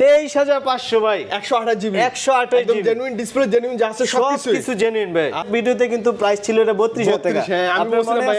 23500 ভাই, 128 জিবি, 128 একদম GB, genuine display, genuine যা আছে সবকিছু সবকিছু জেনুইন ভাই। ভিডিওতে কিন্তু প্রাইস ছিল এটা 32000 টাকা। হ্যাঁ, আমি বলছিলাম ভাই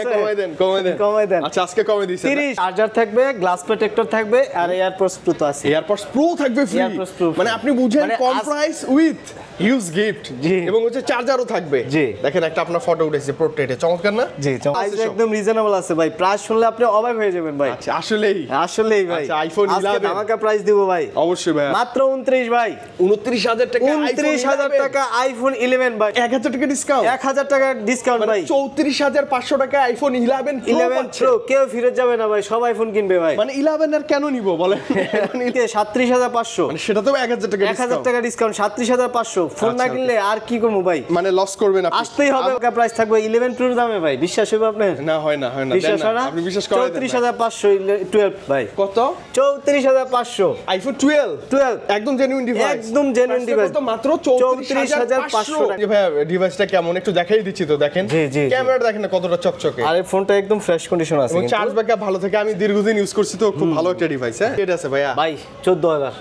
কমাই দেন। আচ্ছা আজকে কমাই দিয়েছেন। 30 চার্জার থাকবে, গ্লাস প্রোটেক্টর থাকবে, আর এয়ারপডস প্রো তো আছে। এয়ারপডস প্রো থাকবে ফ্রি, এয়ারপডস প্রো মানে আপনি বুঝেন মানে কম প্রাইস উইথ হিউজ গিফট, জি। এবং হচ্ছে চার্জারও থাকবে। জি। দেখেন একটা আপনার ফটো উঠেছে পোর্ট্রেটে, চমৎকার না? জি, প্রাইস একদম রিজনেবল আছে ভাই। প্রাইস শুনলে আপনি অবাক হয়ে যাবেন ভাই। আচ্ছা আসলেই ভাই। আচ্ছা, iPhone 11 আজকে ধামাকা প্রাইস দিব ভাই। অবশ্যই ভাই, মাত্র 29 ভাই, 29000 টাকা, 29000 টাকা আইফোন 11 ভাই, 1000 টাকা ডিসকাউন্ট, 1000 টাকা ডিসকাউন্ট ভাই, 34500 টাকা আইফোন 11 প্রো। কেউ ফিরে যাবে না ভাই, সব আইফোন কিনবে ভাই। মানে 11 আর কেন নিব বলেন? 37500, মানে সেটা তো 1000 টাকা 1000 টাকা ডিসকাউন্ট, 37500। ফোন না কিনলে আর কি কমু ভাই, মানে লস করবেন আপনি, আসতেই হবে। প্রাইস থাকবে 11 প্রোর দামে ভাই। বিশ্বাস হবে আপনার? না হয় না বিশ্বাস হয় না? আপনি বিশ্বাস করেন? 34500 12 ভাই। কত? 34500 আইফোন 12 একদম জেনুইন ডিভাইস, একদম জেনুইন ডিভাইস। তো মাত্র 34500 টাকা। ভাই ডিভাইসটা কেমন একটু দেখাই দিচ্ছি তো, দেখেন ক্যামেরা দেখেন না কতটা চকচকে, আর এই ফোনটা একদম ফ্রেশ কন্ডিশন আছে, এবং চার্জ ব্যাকআপ ভালো থাকে। আমি দীর্ঘদিন ইউজ করছি তো, খুব ভালো একটা ডিভাইস। হ্যাঁ এটা আছে ভাইয়া ভাই 14000,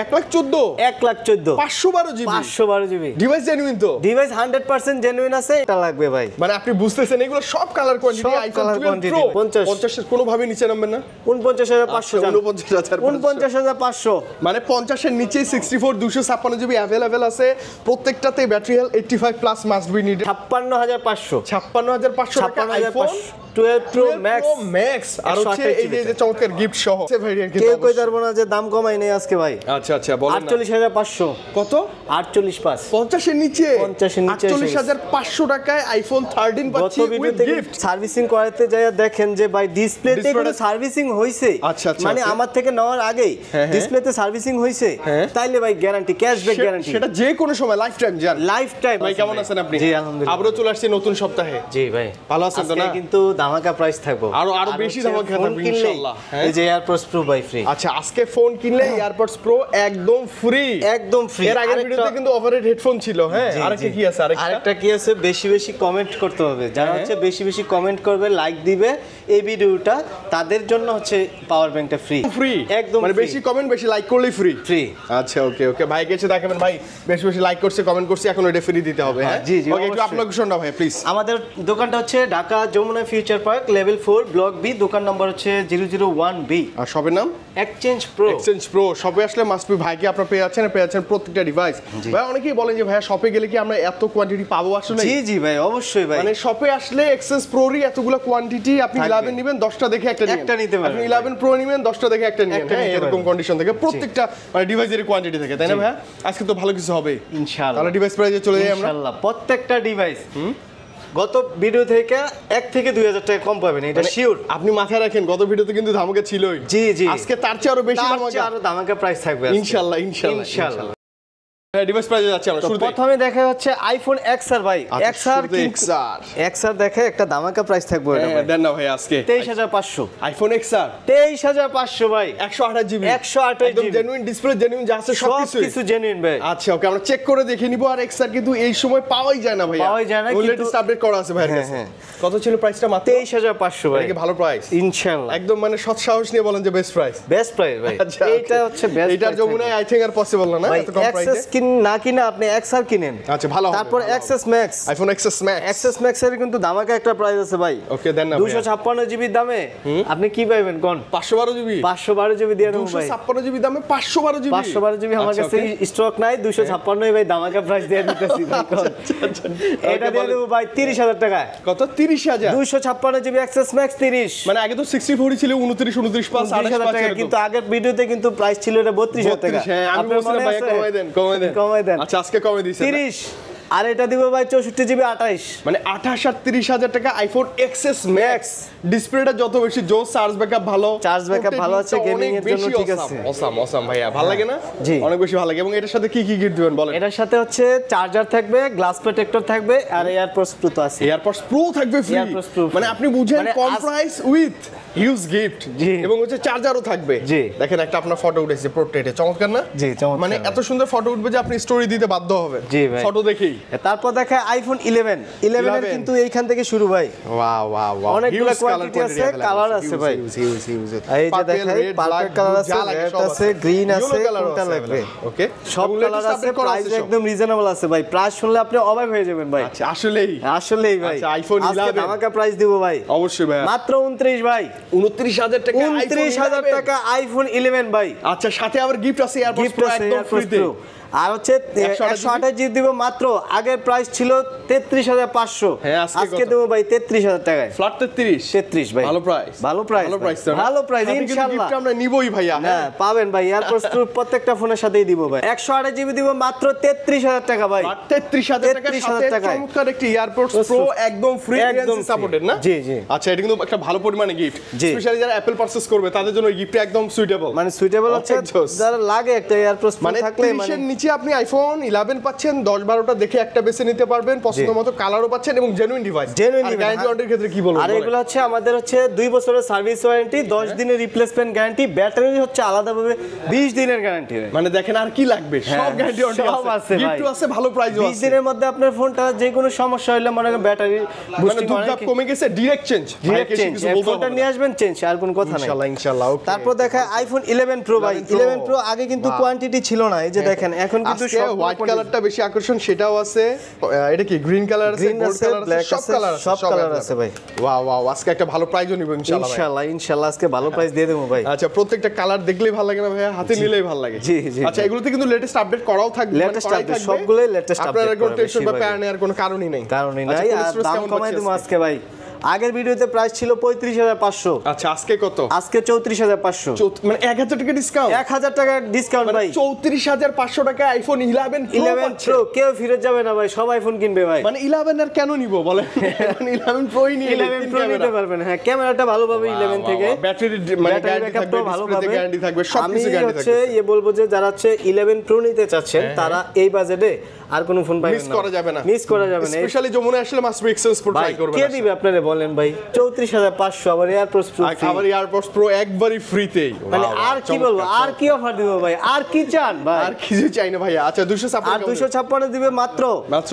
1,14,000, 1,14,000, 512 জিবি, 512 জিবি ডিভাইস জেনুইন তো, ডিভাইস 100% জেনুইন আছে। এটা লাগবে ভাই, মানে আপনি বুঝতেছেন এগুলো সব কালার কোয়ান্টিটি। সব আইফোন color 12 quantity, প্রো 50 এর কোনো ভাবে নিচে নামবে না। 49500 জান, 49500, মানে 50 এর নিচে 64 256 জিবি अवेलेबल আছে। প্রত্যেকটাতে battery health 85 plus must be needed. 56500, 56500 টাকা আইফোন 12 প্রো ম্যাক্স, আর হচ্ছে এই যে চমৎকার গিফট সহ ভেরিয়েন্ট। কেউ কই পারবো না যে দাম কমাই নেই আজকে ভাই। আচ্ছা আচ্ছা বলেন না। 48500, কত? 485, 50 এর নিচে 48500 টাকায় আইফোন 13 পাচ্ছি উইথ গিফট। সার্ভিসিং করাতে যায় দেখেন যে ভাই ডিসপ্লেতে কোনো সার্ভিসিং হইছে, আচ্ছা, আচ্ছা, মানে আচ্ছা। আমার থেকে নেওয়ার আগেই ডিসপ্লেতে সার্ভিসিং হইছে, তাইলে ভাই গ্যারান্টি, ক্যাশব্যাক গ্যারান্টি, সেটা যে কোনো সময় লাইফ টাইম জান। Life time. ভাই কেমন আছেন আপনি? জি আলহামদুলিল্লাহ, আবারো চলে আসছে নতুন সপ্তাহে। জি ভাই ভালো আছেন তো না? আজকে কিন্তু ধামাকা প্রাইস থাকবো, আরো বেশি ধামাকা থাকবে ইনশাআল্লাহ। এই যে এয়ারপডস প্রো বাই ফ্রি। আচ্ছা আজকে ফোন কিনলে এয়ারপডস প্রো একদম ফ্রি, একদম ফ্রি। এর আগের ভিডিওতে কিন্তু ওভারহেড হেডফোন ছিল। হ্যাঁ আরেকটা কি আছে? আরেকটা কি আছে? বেশি বেশি কমেন্ট করতে হবে। যারা হচ্ছে বেশি বেশি কমেন্ট করবে, লাইক দিবে এই ভিডিওটা, তাদের জন্য হচ্ছে পাওয়ার ব্যাংকটা ফ্রি একদম, মানে বেশি কমেন্ট বেশি লাইক করলেই ফ্রি। ফ্রি। আচ্ছা ওকে ভাই কাছে দেখাবেন ভাই, বেশি বেশি লাইক করছে কমেন্ট করছে, এখন এটা ফ্রি দিতে হবে। হ্যাঁ জি জি ওকে, একটু আপনার লোকেশনটা ভাই প্লিজ। আমাদের দোকানটা হচ্ছে Dhaka Jamuna future park level 4 block B, দোকান নম্বর হচ্ছে 001B। আর শপের নাম এক্সচেঞ্জ প্রো। শপে আসলে মাস্ট বি ভাইকে আপনারা পেয়ে যাচ্ছেন প্রত্যেকটা ডিভাইস। ভাই অনেকেই বলেন যে ভাইয়া শপে গেলে কি আমরা এত কোয়ান্টিটি পাবো? আসলে জি জি ভাই অবশ্যই ভাই, মানে শপে আসলে এক্সেস প্রোরই এতগুলো কোয়ান্টিটি, আপনি 11 নেবেন 10টা দেখে একটা নিতে পারবেন, আপনি 11 প্রো নেবেন 10টা দেখে একটা নেবেন। হ্যাঁ এরকম কন্ডিশন থেকে প্রত্যেকটা মানে ডিভাইসের কোয়ান্টিটি থাকে, তাই না ভাইয়া? আজকে তো ভালো কিছু হবে ইনশাআল্লাহ। তাহলে ডিভাইস প্রাইসে চলে যাই আমরা ইনশাআল্লাহ। প্রত্যেকটা ডিভাইস গত ভিডিও থেকে 1 থেকে 2000 টাকা কম পাবেন, এটা শিওর। আপনি মাথায় রাখেন গত ভিডিওতে কিন্তু ধামাকা ছিলই। জি জি, আজকে তার চেয়ে আরো বেশি ধামাকা প্রাইস থাকবে ইনশাআল্লাহ। ডিভাইস প্রাইসে যাচ্ছে আমরা শুরুতে। প্রথমে দেখা হচ্ছে আইফোন XR ভাই। XR দেখে একটা ধামাকা প্রাইস থাকবে এটা ভাই। দেন না ভাই আজকে 23500 আইফোন XR 23500 ভাই, 128 জিবি, 128 একদম জিবি, জেনুইন ডিসপ্লে, জেনুইন যা আছে সবকিছু জেনুইন ভাই। আচ্ছা ওকে, আমরা চেক করে দেখে নিব। আর XR কিন্তু এই সময় পাওয়াই যায় না ভাই, পাওয়াই যায় না, কিন্তু লেটেস্ট আপডেট করা আছে ভাইয়ের কাছে। কত ছিল প্রাইসটা? মাত্র 23500 ভাই। এটা কি ভালো প্রাইস? ইনশাআল্লাহ একদম মানে সৎ সাহস নিয়ে বলেন যে বেস্ট প্রাইস ভাই। এটা হচ্ছে বেস্ট। এটার যমুনায় আই থিং আর পসিবল না এত কম প্রাইসে। এক্সএস না কিনা আপনি XR কিনেন, আচ্ছা ভালো হবে। তারপর XS Max, iPhone XS Max এর কিন্তু ধামাকা একটা প্রাইস আছে ভাই। ওকে দেন না 256 জিবি দামে আপনি কি পাবেন কোন? 512 জিবি, 512 জিবি দিয়ে দেবো ভাই। 256 জিবি দামে 512 জিবি, 512 জিবি আমার কাছে স্টক নাই, 256 ভাই ধামাকা প্রাইস দিয়ে দিতেছি ভাই। এটা দিয়ে দেবো ভাই 30000 টাকা। কত? 30000। 256 জিবি XS Max 30, মানে আগে তো 64 ছিল 29 পাঁচ 28000 টাকা, কিন্তু আগের ভিডিওতে কিন্তু প্রাইস ছিল এটা 32000 টাকা। হ্যাঁ আমি বলছিলাম ভাই কমাই দেন। আচ্ছা আজকে কমাই দিয়েছেন 30, আর এটা দিব ভাই 64 জিবি 28, মানে 28 আর 30000 টাকা আইফোন XS Max। ডিসপ্লেটা যত বেশি জোস, চার্জ ব্যাকআপ ভালো আছে, গেমিং এর জন্য ঠিক আছে। অসাম ভাইয়া, ভালো লাগে না? জি অনেক বেশি ভালো লাগে। এবং এটার সাথে কি গিফট দিবেন বলেন? এটার সাথে হচ্ছে চার্জার থাকবে, গ্লাস প্রোটেক্টর থাকবে, আর এয়ারপডস প্রো তো আছে। এয়ারপডস প্রো থাকবে ফ্রি, মানে আপনি বুঝেন কম প্রাইস উইথ হিউজ গিফট জি। এবং হচ্ছে চার্জারও থাকবে জি। দেখেন একটা আপনার ফটো উঠেছে পোর্ট্রেটে, চমৎকার না? জি, চমৎকার মানে ভাই। এত সুন্দর ফটো উঠবে যে আপনি স্টোরি দিতে বাধ্য হবেন জি ভাই। ফটো দেখেই। তারপর দেখায় আইফোন 11 এর 11 কিন্তু এইখান থেকে শুরু ভাই। ওয়াও ওয়াও ওয়াও অনেকগুলো কোয়ালিটি আছে, কালার আছে ভাই। এই যে দেখাই পার্পল কালার আছে, রেড আছে, গ্রিন আছে, কোনটা লাগবে? ওকে, সব কালার আছে, প্রাইস একদম রিজনেবল আছে ভাই। প্রাইস শুনলে আপনি অবাক হয়ে যাবেন ভাই। আচ্ছা আসলেই আসলেই ভাই। আচ্ছা, iPhone আজকে 11 ধামাকা প্রাইস দিব ভাই। অবশ্যই ভাই। মাত্র 29 ভাই, 29,000 টাকা 29,000 টাকা আইফোন 11 ভাই। আচ্ছা সাথে আবার গিফট আছে, এয়ারপডস গিফট প্রো আছে একদম ফ্রিতে। আর হচ্ছে 128 জিবি দিব মাত্র। আগের প্রাইস ছিল 33,500, হ্যাঁ, আজকে কত? দেবো ভাই 33,000 টাকায়। ফ্ল্যাট 33 33 ভাই, ভালো প্রাইস, ভালো প্রাইস, ভালো প্রাইস, ভালো প্রাইস ইনশাআল্লাহ। গিফট আমরা নিবই ভাইয়া। হ্যাঁ পাবেন ভাই, এয়ারপডস প্রো প্রত্যেকটা ফোনের সাথেই দিব ভাই। 128 জিবি দিব মাত্র 33,000 টাকা ভাই। 33,000 টাকার 33,000 সাথে টাকায়। চমৎকার একটি এয়ারপডস প্রো একদম ফ্রি, একদম সাপোর্টেড না? জি জি। আচ্ছা এটা কিন্তু একটা ভালো পরিমাণে গিফট, জি। স্পেশালি যারা অ্যাপল পারচেজ করবে তাদের জন্য এই গিফটটা একদম সুইটেবল। মানে সুইটেবল হচ্ছে অনেক জোস। যারা লাগে একটা এয়ারপডস প্রো মানে থাকলে 30 এর নিচে আপনি আইফোন 11 পাচ্ছেন, 10-12টা দেখে একটা বেছে নিতে পারবেন, পছন্দ মতো কালারও পাচ্ছেন এবং জেনুইন ডিভাইস। Genuine আর device, গ্যারান্টি ওয়ারেন্টির ক্ষেত্রে কি বলবো? আর এগুলো হচ্ছে আমাদের হচ্ছে 2 বছরের সার্ভিস ওয়ারেন্টি, 10 দিনের রিপ্লেসমেন্ট গ্যারান্টি, ব্যাটারি হচ্ছে আলাদাভাবে 20 দিনের গ্যারান্টি। মানে দেখেন আর কি লাগবে, সব গ্যারান্টি ওয়ারেন্টি সব আছে ভাই। গিফটও আছে, ভালো প্রাইসও 20 আছে। দিনের মধ্যে আপনার ফোনটা যে কোনো সমস্যা হলে মনে করেন ব্যাটারি মানে বুস্টিং দুধদাপ কমে গেছে, ডাইরেক্ট চেঞ্জ, ডিরেক্ট চেঞ্জ, ফোনটা নিয়ে আসবেন চেঞ্জ, আর কোনো কথা নাই। ইনশাআল্লাহ ইনশাআল্লাহ। ওকে, তারপর দেখায় আইফোন 11 প্রো ভাই। 11 Pro 11 প্রো আগে কিন্তু কোয়ান্টিটি ছিল না, এই যে দেখেন এখন কিন্তু আজকে সব হোয়াইট কালারটা বেশি আকর্ষণ, সেটাও আছে। এটা কি গ্রিন কালার আছে, গ্রিন গোল্ড আছে, কালার আছে, ব্ল্যাক সব আছে, কালার আছে, সব কালার আছে ভাই। ওয়াও ওয়াও, আজকে একটা ভালো প্রাইজও নিব ইনশাআল্লাহ ভাই। ইনশাআল্লাহ ইনশাআল্লাহ আজকে ভালো প্রাইস দিয়ে দেবো ভাই। আচ্ছা প্রত্যেকটা কালার দেখলেই ভালো লাগে না ভাইয়া, হাতে নিলেই ভালো লাগে। জি, জি, আচ্ছা এগুলোতে কিন্তু লেটেস্ট আপডেট করাও থাকবে, লেটেস্ট আপডেট সবগুলোই লেটেস্ট আপডেট আপনারা কোনো করা টেনশন বা বেশিরভাগই। প্যারা নেওয়ার কোনো কারণই নেই। কারণই আচ্ছা, নাই। কোন আর স্টোরেজ দাম কেমন কমাই পাচ্ছি দেবো আজকে? আজকে ভাই। আগের ভিডিওতে প্রাইস ছিল 35,500, আচ্ছা আজকে কত? আজকে 34,500, মানে 1000 টাকা ডিসকাউন্ট, 1000 টাকা ডিসকাউন্ট ভাই। 34,500 টাকা আইফোন 11 Pro 11 পাচ্ছেন। প্রো কেউ ফিরে যাবে না ভাই, সব আইফোন কিনবে ভাই। মানে 11 আর কেন নিব বলেন? 11 প্রোই নিয়ে 11 প্রো নিতে পারবেন। হ্যাঁ ক্যামেরাটা ভালো পাবে 11 থেকে, ব্যাটারি মানে ব্যাটারি গ্যারান্টি থাকবে, ব্যাকআপটাও ভালো ডিসপ্লেতে পাবে। গ্যারান্টি থাকবে, সব আমি কিছু গ্যারান্টি হচ্ছে থাকবে। বলবো যে যারা হচ্ছে 11 প্রো নিতে চাচ্ছেন তারা এই বাজেটে আর কোনো ফোন পাবেন না, মিস করা যাবে না, মিস করা যাবে না। স্পেশালি যমুনা আসলে মাস্ট বি এক্সচেঞ্জ প্রো ভাই ট্রাই করবেন। কে দিবে আপনারে বলেন ভাই? 34,500 আবার এয়ারপডস প্রো আবার এয়ারপডস প্রো একবারই ফ্রিতেই। মানে আর কি বলবো, আর কি অফার দিব ভাই? আর কি চান ভাই? আর কিছু চাই না ভাইয়া। আচ্ছা 256 আর 256 দিবে মাত্র। মাত্র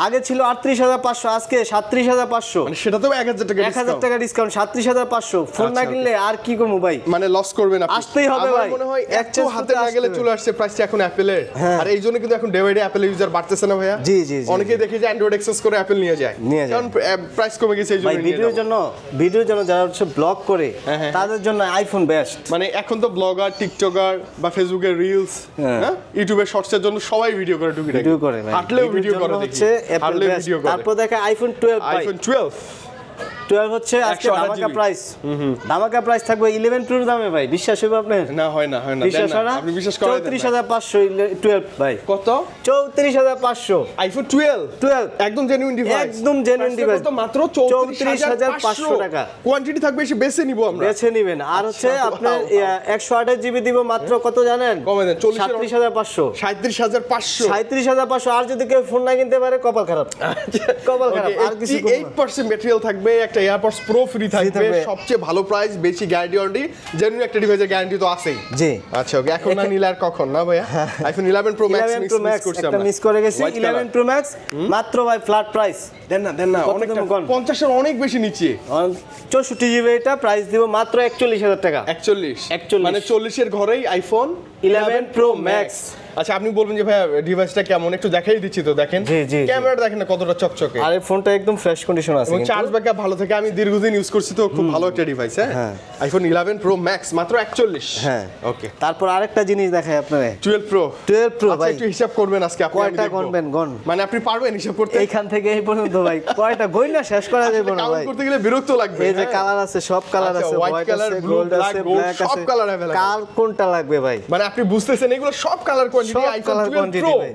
আগে ছিল 38,500, আজকে 37,500, মানে সেটা তো 1000 টাকা 1000 টাকা ডিসকাউন্ট, 37,500। ফোন না আচ্ছা, কিনলে আর কি করবো ভাই? মানে লস করবেন আপনি, আসতেই হবে আমার ভাই। মনে হয় এত Exchange হাতে করতে না গেলে আসতে চলে আসছে প্রাইসটা এখন অ্যাপেলের। হ্যাঁ। আর এই জন্য কিন্তু এখন day by day Apple user বাড়তেছে না ভাইয়া। জি, জি, জি, অনেকেই দেখি যে অ্যান্ড্রয়েড এক্সেস করে অ্যাপেল নিয়ে যায়, নিয়ে যায়। কারণ প্রাইস কমে গেছে এই ভাই জন্য। ভিডিওর জন্য যারা হচ্ছে ব্লগ করে হ্যাঁ। তাদের জন্য আইফোন বেস্ট। মানে এখন তো ব্লগার, টিকটকার বা ফেসবুকের রিলস, হ্যাঁ ইউটিউবের শর্টসের জন্য সবাই ভিডিও করে, ভিডিও করে ভাই। হাঁটলেও ভিডিও করে, হচ্ছে হাঁটলেও ভিডিও করে। তারপর দেখে আইফোন 12 ভাই। আইফোন 12 হচ্ছে আজকে 128 ধামাকা GB প্রাইস। ধামাকা প্রাইস থাকবে 11 প্রোর দামে ভাই। বিশ্বাস হবে আপনার? না হয় না দেন বিশ্বাস হয় না, না? আপনি বিশ্বাস করেন 34,500 12 ভাই। কত? 34,500 আইফোন 12 একদম জেনুইন ডিভাইস, একদম genuine device। তো মাত্র 34,500 টাকা। কোয়ান্টিটি থাকবে বেশি, বেছে নিব আমরা। বেছে নিবেন। আর হচ্ছে আপনার 128 জিবি দিব মাত্র কত জানেন? কমে দেন, 37,500, 37,500। 37,500। আর যদি কেউ ফোন না কিনতে পারে কপাল খারাপ, কপাল খারাপ। আর কিছু করবো না। 8% ম্যাটেরিয়াল থাকবে, একটা এয়ারপডস প্রো ফ্রি থাকবে, থাকবে। সবচেয়ে ভালো প্রাইস, বেশি গ্যারান্টি ওয়ারেন্টি, জেনুইন একটা ডিভাইসের গ্যারান্টি তো আছেই। জি। আচ্ছা ওকে, এখন না নিলে আর কখন না ভাইয়া? IPhone 11 pro max 11 Pro Max করছি একটা আমরা, মিস করে গেছি। 11 Pro Max মাত্র ভাই ফ্ল্যাট প্রাইস। দেন না কত অনেকটা দাম কম? 50 এর অনেক বেশি নিচে। 64 জিবি এটা প্রাইস দিব মাত্র 41,000 টাকা। 41 মানে 40 এর ঘরেই আইফোন 11 Pro Max। আচ্ছা আপনি বলবেন যে ভাইয়া ডিভাইসটা কেমন, একটু দেখাই দিচ্ছি তো, দেখেন জি, জি, জি। ক্যামেরাটা দেখেন না কতটা চকচকে, আর এই ফোনটা একদম ফ্রেশ কন্ডিশন আছে এবং কিন্তু। চার্জ ব্যাকআপ ভালো থাকে। আমি দীর্ঘদিন ইউজ করছি তো, খুব ভালো একটা ডিভাইস। হ্যাঁ আইফোন 11 প্রো ম্যাক্স মাত্র 41। হ্যাঁ ওকে, তারপর আরেকটা জিনিস দেখাই আপনারে। 12 প্রো 12 Pro আচ্ছা ভাই। একটু হিসাব করবেন আজকে আপনি, আমি কয়টা দেখবো। গণবেন? গণ। মানে আপনি পারবেন হিসাব করতে? এইখান থেকে এই পর্যন্ত ভাই কয়টা গইনা শেষ করা যাবে না কাউন্ট ভাই। করতে গেলে বিরক্ত লাগবে। এই যে কালার আছে, সব কালার আচ্ছা, আছে, white হোয়াইট color, আছে, blue, গোল্ড black, আছে, gold, ব্ল্যাক সব আছে। color available। কার কোনটা লাগবে ভাই? মানে আপনি বুঝতেছেন এগুলো সব কালার কোয়ান্টিটি সব আইফোন কালার 12 কোয়ান্টিটি প্রো। ভাই।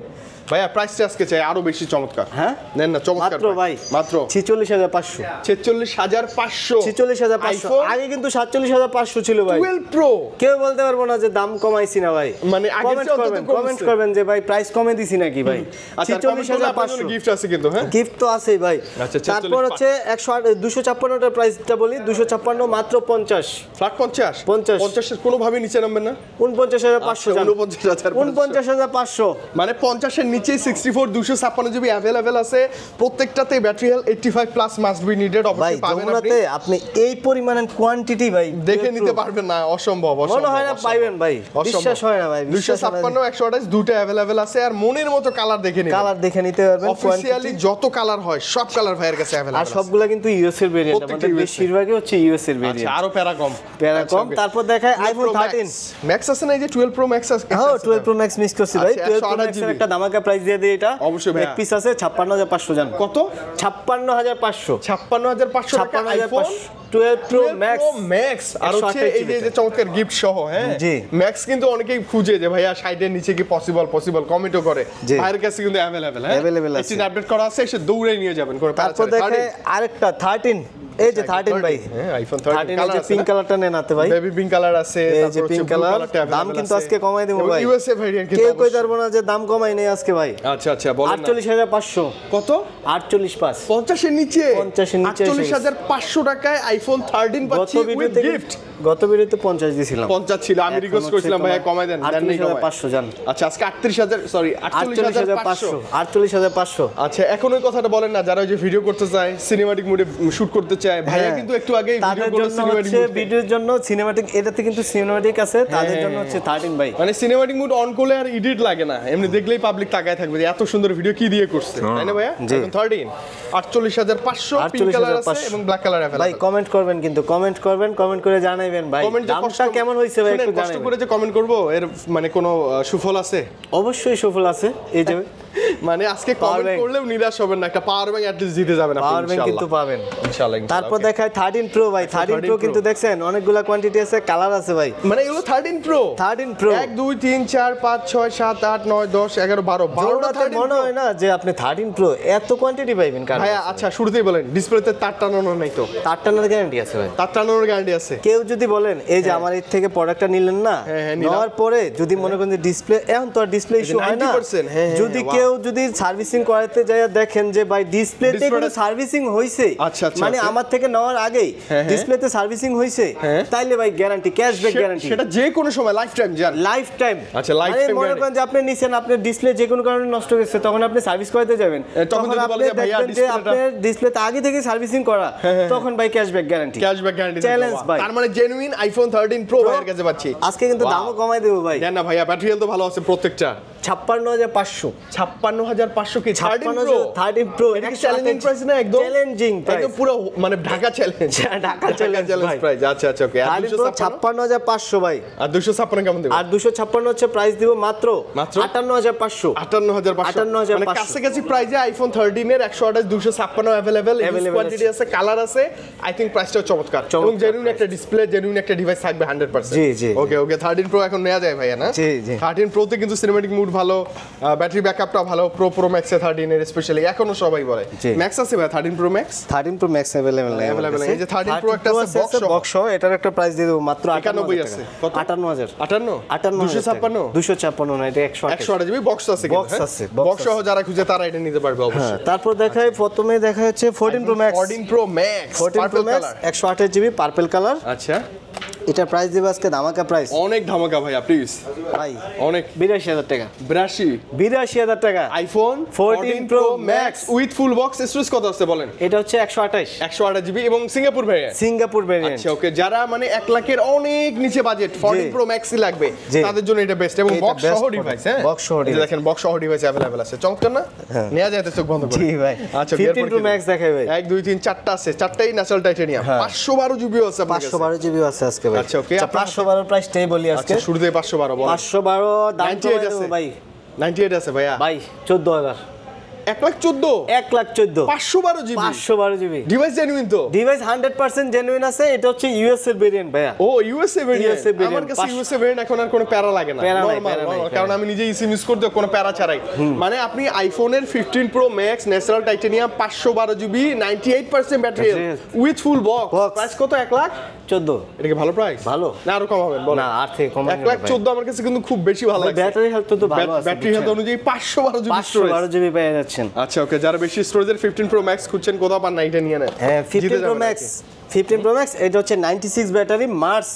ভাইয়া প্রাইসটা আজকে চাই আরো বেশি চমৎকার। হ্যাঁ নেন না চমৎকার মাত্র ভাই মাত্র 46500 46500 46500 আগে কিন্তু 47500 ছিল ভাই 12 প্রো। কেউ বলতে পারবো না যে দাম কমাইছি না ভাই, মানে আগের চেয়ে অন্তত কমছে। কমেন্ট করবেন যে ভাই প্রাইস কমে দিছি নাকি ভাই। 46500 গিফট আছে কিন্তু হ্যাঁ গিফট তো আছেই ভাই। আচ্ছা, তারপর হচ্ছে 256 টার প্রাইসটা বলি 256 মাত্র 50 ফ্ল্যাট 50 50 এর কোনো ভাবে নিচে নামবেন না 49500 জান 49500 মানে 50 এর নিচে 64 256 জিবি अवेलेबल আছে প্রত্যেকটাতে battery health 85 plus must be needed ভাই অবশ্যই পাবেন আপনি। যমুনাতে আপনি এই পরিমাণের কোয়ান্টিটি ভাই দেখে নিতে পারবেন না, অসম্ভব মনে হয় না পাইবেন ভাই, বিশ্বাস হয় না ভাই। 256 128 দুটো अवेलेबल আছে আর মনের মতো কালার দেখে নিতে কালার দেখে নিতে পারবেন। অফিশিয়ালি যত কালার হয় সব কালার ভাইয়ের কাছে अवेलेबल আর সবগুলা কিন্তু ইউএস এর ভেরিয়েন্ট, আমাদের বেশিরভাগই হচ্ছে ইউএস এর ভেরিয়েন্ট। আচ্ছা আরো প্যারাকম তারপর দেখায় আইফোন 13 ম্যাক্স আছে না, এই যে 12 প্রো ম্যাক্স আছে। হ্যাঁ 12 প্রো ম্যাক্স মিস করছি ভাই। 12 প্রো 128 ম্যাক্স এর একটা ধামাকা প্রাইস দিয়ে দেই এটা। অবশ্যই ভাই। এক পিস আছে 56500 জান। কত? 56500 56500 টাকা আইফোন 12 প্রো ম্যাক্স ম্যাক্স আর হচ্ছে এই যে চমৎকার গিফট সহ। হ্যাঁ জি। ম্যাক্স কিন্তু অনেকেই খুঁজে যে ভাইয়া সাইডের নিচে কি পসিবল কমেন্টও করে। জি। ভাইয়ের কাছে কিন্তু अवेलेबल হ্যাঁ Available আছে। একটু আপডেট করা আছে, এসে দৌড়ে নিয়ে যাবেন করে। তারপর দেখে আরেকটা 13, এই যে 13 ভাই। হ্যাঁ আইফোন 13 এর যে পিঙ্ক কালারটা নেন আতে ভাই, বেবি পিঙ্ক কালার আছে, এই যে তারপর হচ্ছে পিঙ্ক ব্লু কালার। কালারটা দাম কিন্তু আজকে কমাই দেবো ভাই, ইউএসএ ভেরিয়েন্ট কিন্তু কেউ কই পারবো না যে দাম কমাই নেই আজকে ভাই। আচ্ছা আচ্ছা বলেন না 48500 কত? 485 50 এর নিচে 50 এর নিচে 48500 টাকায় আইফোন 13 গত পাচ্ছি উইথ ভিডিওতে গিফট। গত ভিডিওতে 50 দিছিলাম, 50 ছিল, আমি রিকোয়েস্ট করেছিলাম ভাইয়া কমাই দেন, দেন নাই কমাই। 48500 জান। আচ্ছা আজকে 38000 সরি 48500। 48500 আচ্ছা এখন ওই কথাটা বলেন না, যারা ওই যে ভিডিও করতে চায় সিনেমাটিক মুডে শুট করতে চায়, ভাইয়া কিন্তু একটু আগে ভিডিও তাদের করে জন্য সিনেমাটিক হচ্ছে ভিডিওর জন্য সিনেমাটিক, এটাতে কিন্তু সিনেমাটিক আছে, তাদের জন্য হচ্ছে 13 ভাই। মানে সিনেমাটিক মুড অন করলে আর এডিট লাগে না, এমনি দেখলেই পাবলিক তাকায় থাকবে যে এত সুন্দর ভিডিও কি দিয়ে করছে, তাই না ভাইয়া? এখন 13 48500 পিঙ্ক কালার আছে এবং ব্ল্যাক কালার ভাই अवेलेबल। কমেন্ট করবেন কিন্তু, কমেন্ট করে জানাইবেন ভাই দামটা কেমন হইছে ভাই, একটু কষ্ট জানাইবেন। করে যে কমেন্ট করব এর মানে কোনো সুফল আছে? অবশ্যই সফল আছে। এই যে মানে আজকে কমেন্ট করলেও নিরাশ হবেন না, একটা পাওয়ার ব্যাংক অ্যাট লিস্ট জিতে যাবেন আপনি পাওয়ার ব্যাংক কিন্তু ইনশাআল্লাহ পাবেন ইনশাআল্লাহ। তারপর দেখায় 13 প্রো ভাই। 13 প্রো কিন্তু দেখছেন অনেকগুলা কোয়ান্টিটি আছে, কালার আছে ভাই। মানে এগুলো 13 প্রো 13 প্রো 1 2 3 4 5 6 7 8 9 10 11 12 জোড়াতে মনে হয় না যে আপনি 13 প্রো এত কোয়ান্টিটি পাইবেন কার ভাইয়া। আচ্ছা শুরুতেই বলেন ডিসপ্লেতে তার টানানো নাই তো? তার টানার গ্যারান্টি আছে ভাই, তার টানানোর গ্যারান্টি আছে। কেউ যদি বলেন এই যে আমার এর থেকে প্রোডাক্টটা নিলেন না, হ্যাঁ, নিলাম। নেওয়ার পরে যদি মনে করেন যে ডিসপ্লে, এখন তো আর ডিসপ্লে ইস্যু হয় না, 90%, হ্যাঁ, যদি wow। কেউ যদি সার্ভিসিং করাতে যায় দেখেন যে ভাই ডিসপ্লেতে কোনো ডিসপ্লেটা- সার্ভিসিং হইছে, আচ্ছা, আচ্ছা, মানে আচ্ছা। আমার থেকে নেওয়ার আগেই হ্যাঁ। ডিসপ্লেতে সার্ভিসিং হইছে, হ্যাঁ। তাইলে ভাই গ্যারান্টি, ক্যাশব্যাক গ্যারান্টি, সেটা যে কোনো সময় লাইফ টাইম জান। Life time. আচ্ছা, lifetime মনে guarantee। করেন যে আপনি নিছেন, আপনার ডিসপ্লে যে কোনো কারণে নষ্ট হয়েছে, তখন আপনি সার্ভিস করাতে যাবেন, তখন যদি আপনি বলে যে ভাইয়া দেখবেন যে ডিসপ্লেটা- আপনার ডিসপ্লেতে আগে থেকে সার্ভিসিং করা, তখন ভাই cashback guarantee, cashback guarantee challenge ভাই। তার মানে জেনুইন আইফোন 13 প্রো ভাইয়ের কাছে পাচ্ছি। আজকে কিন্তু Wow। দামও কমাই দেবো ভাই। দেন না ভাইয়া, ব্যাটারি হেলথ তো ভালো আছে প্রত্যেকটা। 56500 56500 কি 13 প্রো? 13 প্রো এটা কি চ্যালেঞ্জিং প্রাইস না? একদম চ্যালেঞ্জিং প্রাইস, একদম পুরো মানে ঢাকা চ্যালেঞ্জ। ঢাকা চ্যালেঞ্জ ভাই। প্রাইস। আচ্ছা আচ্ছা ওকে। আর 56500 ভাই। আর 256 কেমন দেব? আর 256 হচ্ছে প্রাইস দিব মাত্র মাত্র 58500। 58500 মানে কাছাকাছি প্রাইসে আইফোন 13 এর 128 256 अवेलेबल, Available কোয়ান্টিটি আছে, কালার আছে। আই থিং প্রাইসটাও চমৎকার এবং জেনুইন একটা ডিসপ্লে, জেনুইন একটা ডিভাইস থাকবে 100%। জি, জি। ওকে ওকে 13 প্রো এখন নেওয়া যায় ভাইয়া না? জি, জি। 13 প্রো তে কিন্তু সিনেম্যাটিক মুড ভালো, ব্যাটারি ব্যাকআপটা ভালো। প্রো ম্যাক্স এ 13 এর স্পেশালি এখনো সবাই বলে জি। ম্যাক্স আছে ভাই 13 pro max? 13 pro max available নাই Available নেই। এই যে 13 Pro একটা আছে বক্স সহ, এটার একটা প্রাইস দিয়ে দেব মাত্র 91 আছে। কত? 58000। 256 256 না, এটা 128 128 জিবি বক্স আছে কিন্তু, Box আছে, box বক্স সহ যারা খুঁজে তারা এটা নিতে পারবে হ্যাঁ। অবশ্যই। তারপর দেখায়, প্রথমে দেখা হচ্ছে 14 pro max. 14 pro max 14 pro max 128 GB purple colour. আচ্ছা এটা প্রাইস দেব আজকে ধামাকা প্রাইস অনেক ধামাকা ভাইয়া প্লিজ, ভাই, অনেক 82000 টাকা। 82 টাকা iPhone 14 Pro Max with full box storage কত আছে বলেন? এটা হচ্ছে 128 128 জিবি এবং সিঙ্গাপুর ভ্যারিয়েন্ট। Singapore variant. আচ্ছা ওকে, যারা মানে 1 লাখের অনেক নিচে বাজেট 14 প্রো ম্যাক্সই লাগবে জি। তাদের জন্য এটা বেস্ট এবং এটা বক্স best সহ product, ডিভাইস। হ্যাঁ box সহ এই যে device। দেখেন বক্স সহ ডিভাইস अवेलेबल আছে, চমৎকার না? নেওয়া যায় তো চোখ বন্ধ করে। জি ভাই। আচ্ছা 15 প্রো ম্যাক্স দেখাই ভাই। 1 2 3 4টা আছে, চারটাই ন্যাচারাল টাইটানিয়াম। 512 জিবি আছে আপনার কাছে। 512 জিবি আছে আজকে ভাই। আচ্ছা, okay, আপনার 512 প্রাইসটাই বলি আজকে। আচ্ছা শুরুতে 512 বল। 512 দাম 98 কমাই আছে দেবো ভাই। 98 আছে ভাইয়া। ভাই 14000। 1,14,000 1,14,000 512 জিবি 512 জিবি ডিভাইস জেনুইন তো ডিভাইস 100% জেনুইন আছে। এটা হচ্ছে ইউএসএ ভেরিয়েন্ট ভাইয়া। ও ইউএসএ ভেরিয়েন্ট USA variant, আমার কাছে ইউএসএ ভেরিয়েন্ট এখন আর কোনো প্যারা লাগে না প্যারা নাই, Normal, প্যারা নাই, normal, কারণ আমি নিজে ইসিম ইউজ করতে কোনো প্যারা ছাড়াই মানে আপনি আইফোনের 15 pro max natural titanium 512 GB 98% battery with full box Box। Price কত 1,14,000 এটা কি ভালো প্রাইস ভালো না আরো কম হবে বলেন না, আর থেকে কম 1,14,000 আমার কাছে কিন্তু খুব বেশি ভালো লাগে ব্যাটারি হেলথ তো ভালো আছে। ব্যাটারি হেলথ অনুযায়ী 512 জিবি স্টোরেজ 512 জিবি পেয়ে যাচ্ছেন। আচ্ছা ওকে যারা বেশি স্টোরেজের 15 প্রো ম্যাক্স খুঁজছেন কোথাও পান না এটা নিয়ে নেন হ্যাঁ জিতে 15 প্রো যাবেন ম্যাক্স আজকে। 15 প্রো ম্যাক্স এটা হচ্ছে 96 ব্যাটারি মার্চ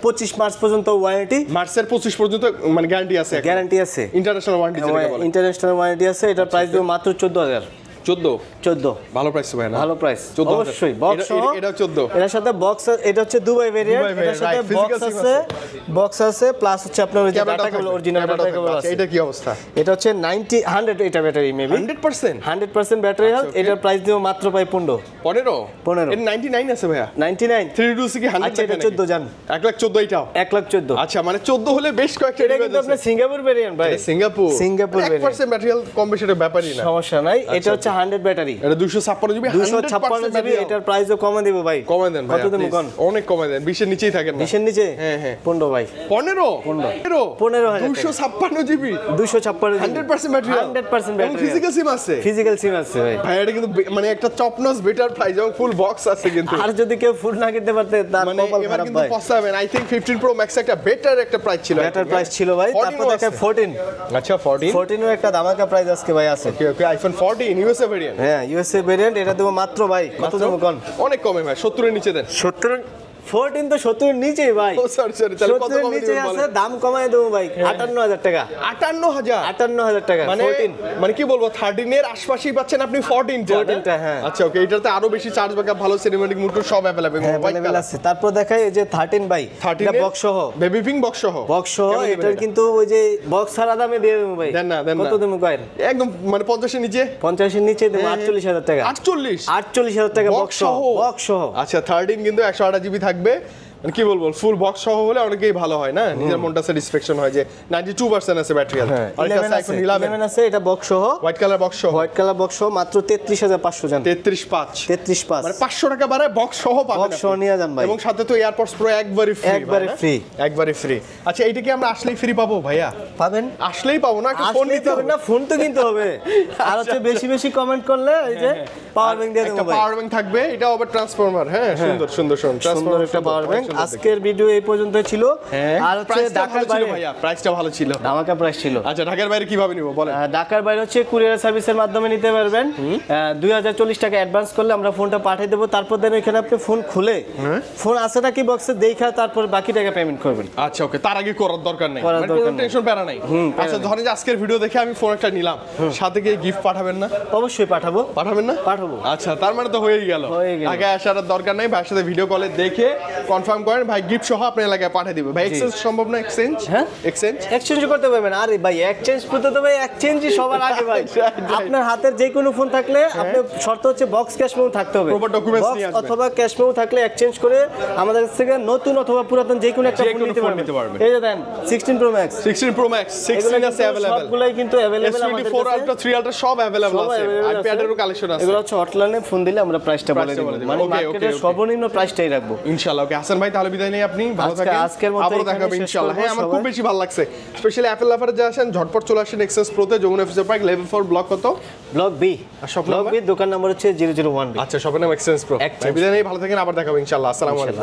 25 মার্চ পর্যন্ত ওয়ারেন্টি মার্চের 25 পর্যন্ত মানে গ্যারান্টি আছে গ্যারান্টি আছে। ইন্টারন্যাশনাল ওয়ারেন্টি যেটাকে বলে ইন্টারন্যাশনাল ওয়ারেন্টি আছে। এটা প্রাইস দেব মাত্র 14,000 14 ভালো প্রাইস ভাই না ভালো প্রাইস 14,000 অবশ্যই বক্স সহ এটা 14 এটার সাথে বক্স এটা হচ্ছে দুবাই ভেরিয়েন্ট দুবাই এটার সাথে variant, right, box physical SIM আছে বক্স আছে প্লাস হচ্ছে আপনার ওই যে ক্যামেরাটাও ডাটা কেবল থাকবে, অরিজিনাল ডাটা ক্যামেরাটাও কেবল থাকবে। আছে। আচ্ছা, এটা কি অবস্থা এটা হচ্ছে 100 এটা battery maybe 100% 100% battery health. okay। এটার প্রাইস দেব মাত্র পাই 15 15 এর 99 আছে ভাইয়া 99 326 কি 100 আচ্ছা এটা 14 জান 1,14,000 এটাও 1,14,000 আচ্ছা মানে 14 হলে বেশ কয়েকটা এটা কিন্তু আপনার সিঙ্গাপুর ভেরিয়েন্ট ভাই। Singapore Singapore variant। 1% ব্যাটারি কম বেশি এটা ব্যাপারই না সমস্যা নাই। এটা হচ্ছে 100 ব্যাটারি এটা 256 জিবি 256 জিবি। এটার প্রাইসও কমে দিব ভাই। কমায় দেন ভাই কত দেব কোন? অনেক কমায় দেন 20 এর নিচেই থাকেন না 20 এর নিচে হ্যাঁ হ্যাঁ 15 ভাই 15 15,000 256 জিবি 256 100% ব্যাটারি 100% এবং ব্যাটারি ফিজিক্যাল সিম আছে ফিজিক্যাল সিম আছে ভাই। ভাই এটা কিন্তু মানে একটা টপ নচ বেটার প্রাইস এবং ফুল বক্স আছে কিন্তু আর যদি কেউ ফুল না কিনতে পারতে তার মানে কপাল এবার খারাপ কিন্তু ভাই। পস্তাবেন আই থিং 15 প্রো ম্যাক্স একটা বেটার একটা প্রাইস ছিল ব্যাটার প্রাইস ছিল ভাই। 14 তারপর ও দেখেন আছে। 14 আচ্ছা 14 14 এর একটা ধামাকা প্রাইস আজকে ভাই আছে। ওকে ওকে আইফোন 14 ইউএসএ ভেরিয়েন্ট হ্যাঁ ইউএসএ ভেরিয়েন্ট এটা দেবো মাত্র ভাই কত দেবো কোন? অনেক কমে ভাই 70 এর নিচে দেন 70 14 তো 70 এর নিচেই ভাই। ও সরি সরি তাহলে কত 70 এর কমে নিচে দিবেন আছে বলেন দাম কমায় দেবো ভাই 58,000 টাকা 58000 58,000 টাকা মানে 14 মানে কি বলবো 13 এর আশপাশেই পাচ্ছেন আপনি 14 টা, হ্যাঁ। আচ্ছা ওকে এটাতে আরো বেশি চার্জ ব্যাকআপ ভালো সিনেম্যাটিক মোড সব अवेलेबल হ্যাঁ अवेलेबल আছে। তারপর দেখাই এই যে 13 ভাই 13 এটা বক্স সহ বেবি পিঙ্ক বক্স সহ বক্স সহ কেমন দিবেন এটার এটা? কিন্তু ওই যে বক্স ছাড়া দামে দিয়ে দেবো ভাই। দেন না কত দেবো কয়েন? একদম মানে 50 এর নিচে 50 এর নিচে দেবো 48,000 টাকা 48 টাকা বক্স সহ বক্স সহ। আচ্ছা 13 কিন্তু 128 জিবি থাকবে মানে কি বলবো ফুল বক্স সহ হলে অনেকেই ভালো হয় না নিজের মনটা স্যাটিসফ্যাকশন হয় যে 92% আছে ব্যাটারি হেলথ আর এটা 11 আইফোন আছে 11 আছে এটা বক্স সহ হোয়াইট কালার বক্স সহ হোয়াইট কালার বক্স সহ মাত্র 33,500 জান 33.5 33.5 মানে 500 টাকা বাড়ায় বক্স সহ পাবেন বক্স সহ নিয়ে যান ভাই। এবং সাথে তো এয়ারপডস প্রো একবারে ফ্রি একবারে free। একবারে ফ্রি আচ্ছা এইটা কি আমরা আসলেই ফ্রি পাবো ভাইয়া পাবেন আসলেই পাবো না ফোন আসলেই নিতে তো হবে না ফোন তো কিনতে হবে। আর হচ্ছে বেশি বেশি কমেন্ট করলে এই যে পাওয়ার ব্যাংক দিয়ে একটা দেবো ভাই। পাওয়ার ব্যাংক থাকবে এটাও আবার ট্রান্সফরমার হ্যাঁ সুন্দর সুন্দর সুন্দর একটা পাওয়ার ব্যাংক। আজকের ভিডিও এই পর্যন্ত ছিল। আর হচ্ছে ঢাকার ছিল বাইরে ভাইয়া প্রাইসটা ভালো ছিল ধামাকা প্রাইস ছিল। আচ্ছা ঢাকার বাইরে কিভাবে নিব বলেন ঢাকার বাইরে হচ্ছে কুরিয়ার সার্ভিসের মাধ্যমে নিতে পারবেন। 2040 টাকা অ্যাডভান্স করলে আমরা ফোনটা পাঠিয়ে দেবো। তারপর দেন এখানে আপনি ফোন খুলে ফোন আছে নাকি বক্সে দেখা তারপর বাকি টাকা পেমেন্ট করবেন। আচ্ছা ওকে তার আগে করার দরকার নেই করার মানে দরকার কোনো নেই। টেনশন প্যারা নাই আচ্ছা ধরেন যে আজকের ভিডিও দেখে আমি ফোন একটা নিলাম সাথে গিয়ে গিফট পাঠাবেন না অবশ্যই পাঠাবো পাঠাবেন না পাঠাবো। আচ্ছা তার মানে তো হয়েই গেল হয়ে গেল। আগে আসার আর দরকার নাই ভাইয়ের সাথে ভিডিও কলে দেখে কনফার্ম করেন ভাই গিফট সহ আপনার এলাকায় পাঠিয়ে দিবে ভাই এক্সচেঞ্জ সম্ভব না এক্সচেঞ্জ হ্যাঁ এক্সচেঞ্জ এক্সচেঞ্জ করতে পারবেন। আরে ভাই এক্সচেঞ্জ করতে তো ভাই এক্সচেঞ্জই সবার আগে ভাই। আপনার হাতের যে কোনো ফোন থাকলে আপনি শর্ত হচ্ছে বক্স ক্যাশ মেমো থাকতে হবে। Proper documents Box নিয়ে আসবেন। অথবা ক্যাশ মেমো থাকলে এক্সচেঞ্জ করে আমাদের কাছ থেকে নতুন অথবা পুরাতন যে কোনো একটা যে ফোন কোনো নিতে phone পারবেন। নিতে পারবেন। এই যে দেন 16 প্রো ম্যাক্স 16 Pro Max 16 আছে अवेलेबल সবগুলাই কিন্তু अवेलेबल আমাদের S24 কাছে। Ultra 3 Ultra সব अवेलेबल সব আছে available আইপ্যাডেরও আছে। কালেকশন আছে এগুলো হচ্ছে হটলাইনে ফোন দিলে আমরা প্রাইসটা বলে Price টা দিব। বলে দিব। মানে Okay, মার্কেটের okay, okay. সর্বনিম্ন প্রাইসটাই রাখবো। ইনশাআল্লাহ ওকে হাসান ভাই তাহলে বিদায় নেই আপনি ভালো আজকে- থাকেন আজকের মতো আবারও এখানে দেখা হবে শেষ ইনশাআল্লাহ করবো হ্যাঁ আমার খুব সবাই। বেশি ভালো লাগছে স্পেশালি অ্যাপল লাভারে যা আসেন ঝটপট চলে আসেন এক্সেস প্রোতে Jamuna officer park level 4 block কত ব্লক বি আর shop ব্লক number? বি দোকান নাম্বার হচ্ছে 001 আচ্ছা সবার নাম এক্সেস প্রো Exchange। বিদায় নেই ভালো থাকেন আবার দেখা হবে ইনশাআল্লাহ আসসালামু আলাইকুম